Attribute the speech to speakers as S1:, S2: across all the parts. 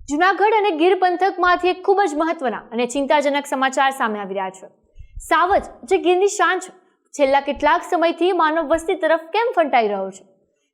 S1: જૂનાગઢ અને ગીર પંથકમાંથી એક ખૂબ જ મહત્વના અને ચિંતાજનક સમાચાર સામે આવી રહ્યા છે। સાવજ જે ગીરની શાન છે, છેલ્લા કેટલાક સમયથી માનવ વસ્તી તરફ કેમ ફંટાઈ રહ્યો છે?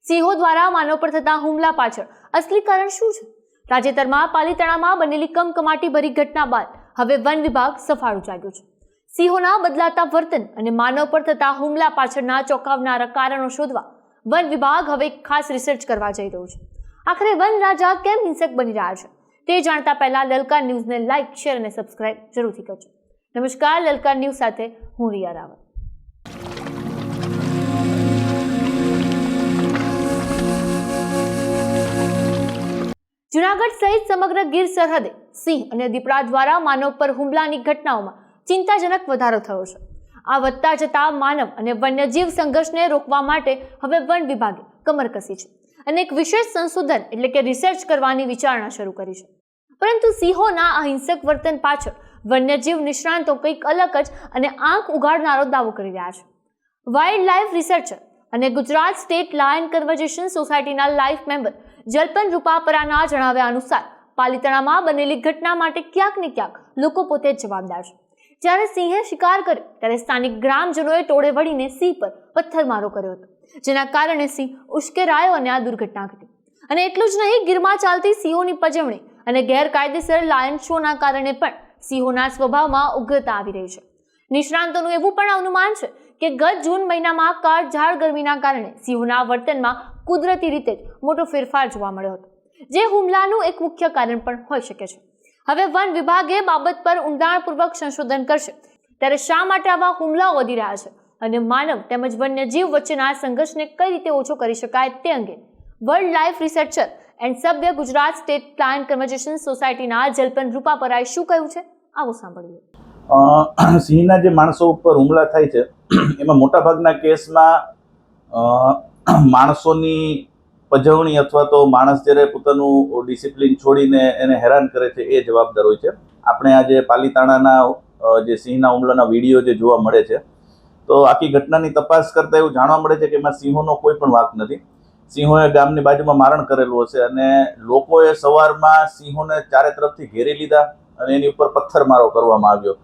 S1: સિંહો દ્વારા માનવ પર થતા હુમલા પાછળ અસલી કારણ શું છે? તાજેતરમાં પાલીતાણામાં બનેલી કમકમાટી ભરી ઘટના બાદ હવે વન વિભાગ સફાળું જાગ્યું છે। સિંહોના બદલાતા વર્તન અને માનવ પર થતા હુમલા પાછળના ચોંકાવનારા કારણો શોધવા વન વિભાગ હવે ખાસ રિસર્ચ કરવા જઈ રહ્યું છે। આખરે વન રાજા કેમ હિંસક બની રહ્યા છે તે જાણતા પહેલા લલકાર ન્યૂઝને લાઇક, શેર અને સબસ્ક્રાઇબ જરૂરથી કરજો। નમસ્કાર, લલકાર ન્યૂઝ સાથે હું રિયા રાવલ। જૂનાગઢ સહિત સમગ્ર ગીર સરહદે સિંહ અને દીપડા દ્વારા માનવ પર હુમલાની ઘટનાઓમાં ચિંતાજનક વધારો થયો છે। આ વધતા જતા માનવ અને વન્યજીવ સંઘર્ષને રોકવા માટે હવે વન વિભાગે કમર કસી છે અને એક વિશેષ સંશોધન એટલે કે રિસર્ચ કરવાની વિચારણા શરૂ કરી છે। પરંતુ સિંહોના અહિંસક વર્તન પાછળ વન્યજીવ નિષ્ણાંતો કંઈક અલગ જ અને આંખ ઉગાડનારો દાવો કરી રહ્યા છે। વાઇલ્ડ લાઇફ રિસર્ચર અને ગુજરાત સ્ટેટ લાયન કન્ઝર્વેશન સોસાયટીના લાઈફ મેમ્બર જલપન રૂપાપરાના જણાવ્યા અનુસાર પાલીતાણામાં બનેલી ઘટના માટે ક્યાંક ને ક્યાંક લોકો પોતે જ જવાબદાર છે। જ્યારે સિંહે શિકાર કર્યો ત્યારે સ્થાનિક ગ્રામજનોએ ટોળે વળીને સિંહ પર પથ્થરમારો કર્યો હતો, જેના કારણે સિંહ ઉશ્કેરાયો અને આ દુર્ઘટના ઘટી। અને એટલું જ નહીં, ગીરમાં ચાલતી સિંહોની પજવણી અને ગેરકાયદેસર લાયન શોના કારણે પણ સિંહોના સ્વભાવમાં ઉગ્રતા આવી રહી છે। નિષ્ણાંતોનું એવું પણ અનુમાન છે કે ગત જૂન મહિનામાં કાળઝાળ ગરમીના કારણે સિંહોના વર્તનમાં કુદરતી રીતે જ મોટો ફેરફાર જોવા મળ્યો હતો, જે હુમલાનું એક મુખ્ય કારણ પણ હોઈ શકે છે। હવે વન વિભાગે બાબત પર ઊંડાણપૂર્વક સંશોધન કરશે, ત્યારે શા માટે આવા હુમલાઓ વધી રહ્યા છે અને માનવ તેમજ વન્યજીવ વચ્ચેના સંઘર્ષને કઈ રીતે ઓછો કરી શકાય તે અંગે વર્લ્ડ લાઇફ રિસર્ચર એન્ડ સભ્ય ગુજરાત સ્ટેટ લાયન કન્ઝર્વેશન સોસાયટીના જલપન રૂપાપરાએ શું કહ્યું છે, આવો સાંભળીએ।
S2: સિંહના જે માણસો ઉપર હુમલા થાય છે એમાં મોટાભાગના કેસમાં માણસોની પજવણી અથવા તો માણસ જ્યારે પોતાનું ડિસિપ્લિન છોડીને એને હેરાન કરે છે એ જવાબદાર હોય છે। આપણે આજે પાલીતાણાના જે સિંહના હુમલાના વિડીયો જે જોવા મળે છે, તો આખી ઘટનાની તપાસ કરતા એવું જાણવા મળે છે કે એમાં સિંહોનો કોઈ પણ વાંક નથી। સિંહોએ ગામની બાજુમાં મારણ કરેલું હશે અને લોકોએ સવારમાં સિંહોને ચારે તરફથી ઘેરી લીધા અને એની ઉપર પથ્થરમારો કરવામાં આવ્યો।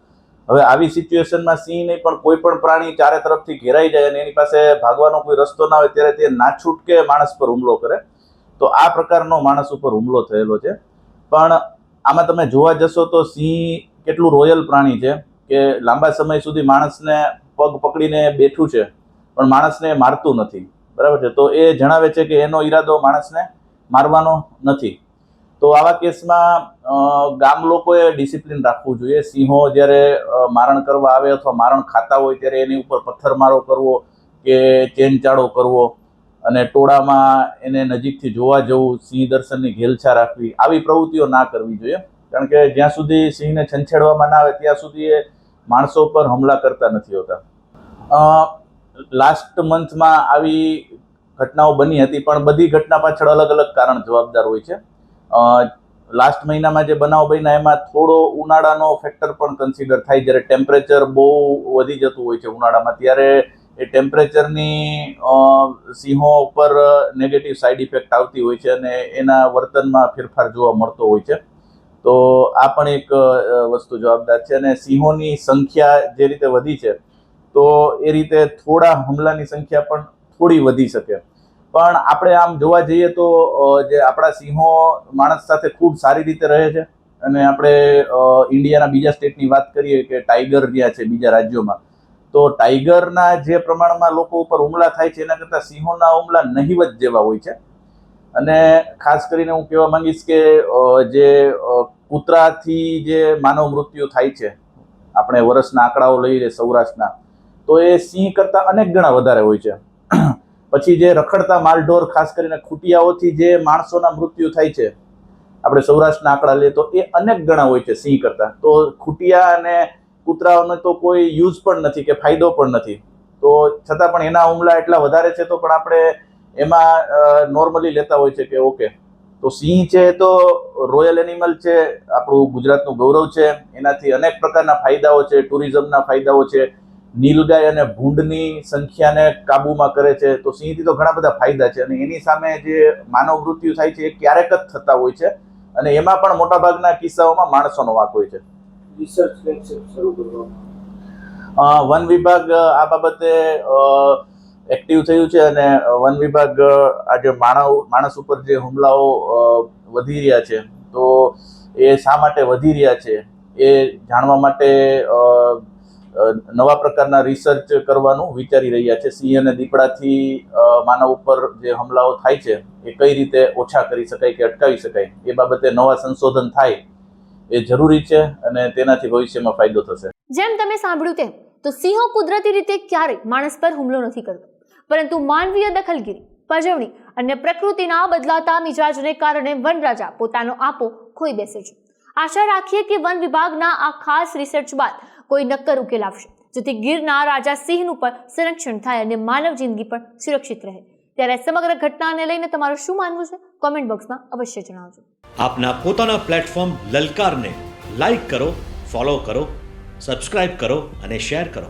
S2: હવે આવી સિચ્યુએશનમાં સિંહ નહીં પણ કોઈ પણ પ્રાણી ચારે તરફથી ઘેરાઈ જાય અને એની પાસે ભાગવાનો કોઈ રસ્તો ના હોય ત્યારે તે ના છૂટકે માણસ પર હુમલો કરે, તો આ પ્રકારનો માણસ ઉપર હુમલો થયેલો છે। પણ આમાં તમે જોવા જશો તો સિંહ કેટલું રોયલ પ્રાણી છે કે લાંબા સમય સુધી માણસને પગ પકડીને બેઠું છે પણ માણસને મારતું નથી, બરાબર છે? તો એ જણાવે છે કે એનો ઈરાદો માણસને મારવાનો નથી। તો આવા કેસમાં ગામ લોકોએ ડિસિપ્લિન રાખવું જોઈએ। સિંહો જ્યારે મારણ કરવા આવે અથવા મારણ ખાતા હોય ત્યારે એની ઉપર પથ્થરમારો કરવો કે ચેનચાળો કરવો અને ટોળામાં એને નજીકથી જોવા જવું, સિંહ દર્શનની ઘેલછા રાખવી, આવી પ્રવૃત્તિઓ ના કરવી જોઈએ। કારણ કે જ્યાં સુધી સિંહને છંછેડવામાં ના આવે ત્યાં સુધી એ માણસો પર હુમલા કરતા નથી હોતા। લાસ્ટ મંથમાં આવી ઘટનાઓ બની હતી, પણ બધી ઘટના પાછળ અલગ અલગ કારણ જવાબદાર હોય છે। લાસ્ટ મહિનામાં જે બનાવ બન્યા એમાં થોડો ઉનાળાનો ફેક્ટર પણ કન્સિડર થાય। જ્યારે ટેમ્પરેચર બહુ વધી જતું હોય છે ઉનાળામાં, ત્યારે એ ટેમ્પરેચરની સિંહો ઉપર નેગેટિવ સાઇડ ઇફેક્ટ આવતી હોય છે અને એના વર્તનમાં ફેરફાર જોવા મળતો હોય છે। તો આ પણ એક વસ્તુ જવાબદાર છે। અને સિંહોની સંખ્યા જે રીતે વધી છે તો એ રીતે થોડા હુમલાની સંખ્યા પણ થોડી વધી શકે। પણ આપણે આમ જોવા જઈએ તો જે આપણા સિંહો માણસ સાથે ખૂબ સારી રીતે રહે છે। અને આપણે ઇન્ડિયાના બીજા સ્ટેટની વાત કરીએ કે ટાઈગર જ્યાં છે બીજા રાજ્યોમાં, તો ટાઈગરના જે પ્રમાણમાં લોકો ઉપર હુમલા થાય છે એના કરતાં સિંહોના હુમલા નહિવત જેવા હોય છે। અને ખાસ કરીને હું કહેવા માંગીશ કે જે કૂતરાથી જે માનવ મૃત્યુ થાય છે, આપણે વર્ષના આંકડાઓ લઈએ સૌરાષ્ટ્રના, તો એ સિંહ કરતાં અનેક ગણા વધારે હોય છે। પછી જે રખડતા માલઢોર, ખાસ કરીને ખૂટિયાઓથી જે માણસોના મૃત્યુ થાય છે, આપણે સૌરાષ્ટ્રના આંકડા લઈએ તો એ અનેક ગણા હોય છે સિંહ કરતાં। તો ખૂટિયા અને કૂતરાઓનો તો કોઈ યુઝ પણ નથી કે ફાયદો પણ નથી, તો છતાં પણ એના હુમલા એટલા વધારે છે તો પણ આપણે એમાં નોર્મલી લેતા હોય છે કે ઓકે, તો સિંહ છે એ તો રોયલ એનિમલ છે, આપણું ગુજરાતનું ગૌરવ છે। એનાથી અનેક પ્રકારના ફાયદાઓ છે, ટુરિઝમના ફાયદાઓ છે, નીલગાય અને ભૂંડની સંખ્યાને કાબૂમાં કરે છે, તો સિંહથી તો ઘણા બધા ફાયદા છે। અને એની સામે જે માનવ મૃત્યુ થાય છે એ ક્યારેક જ થતા હોય છે અને એમાં પણ મોટાભાગના કિસ્સાઓમાં માણસોનો વાંક હોય છે.
S3: રિસર્ચ કન્સેપ્ટ શરૂ કરવામાં
S2: વન વિભાગ આ બાબતે એક્ટિવ થયું છે અને વન વિભાગ આજે માણસ ઉપર જે હુમલાઓ વધી રહ્યા છે તો એ શા માટે વધી રહ્યા છે એ જાણવા માટે નવા પ્રકારના રિસર્ચ કરવાનું વિચારી રહ્યા છે. સિંહ અને દીપડાથી માનવ ઉપર જે હુમલાઓ થાય છે એ કઈ રીતે ઓછા કરી શકાય કે અટકાવી શકાય એ બાબતે નવા સંશોધન થાય એ જરૂરી છે અને તેનાથી ભવિષ્યમાં ફાયદો થશે.
S1: જેમ તમે સાંભળ્યું તેમ તો સિંહો કુદરતી રીતે ક્યારેય માણસ પર હુમલો નથી કરતો, પરંતુ માનવીય દખલગીરી, પજવણી અને પ્રકૃતિના બદલાતા મિજાજને કારણે વનરાજા પોતાનો આપો ખોઈ બેસે છે. આશા રાખીએ કે વન વિભાગના આ ખાસ રિસર્ચ બાદ કોઈ નક્કર ઉકેલ આવશે, જેથી ગીરના રાજા સિંહનું પણ સંરક્ષણ થાય અને માનવ જિંદગી પણ સુરક્ષિત રહે. ત્યારે સમગ્ર ઘટનાને લઈને તમારું શું માનવું છે? કોમેન્ટ બોક્સમાં અવશ્ય જણાવજો.
S4: આપના પોતાના પ્લેટફોર્મ લલકારને લાઈક કરો, ફોલો કરો, સબસ્ક્રાઇબ કરો અને શેર કરો.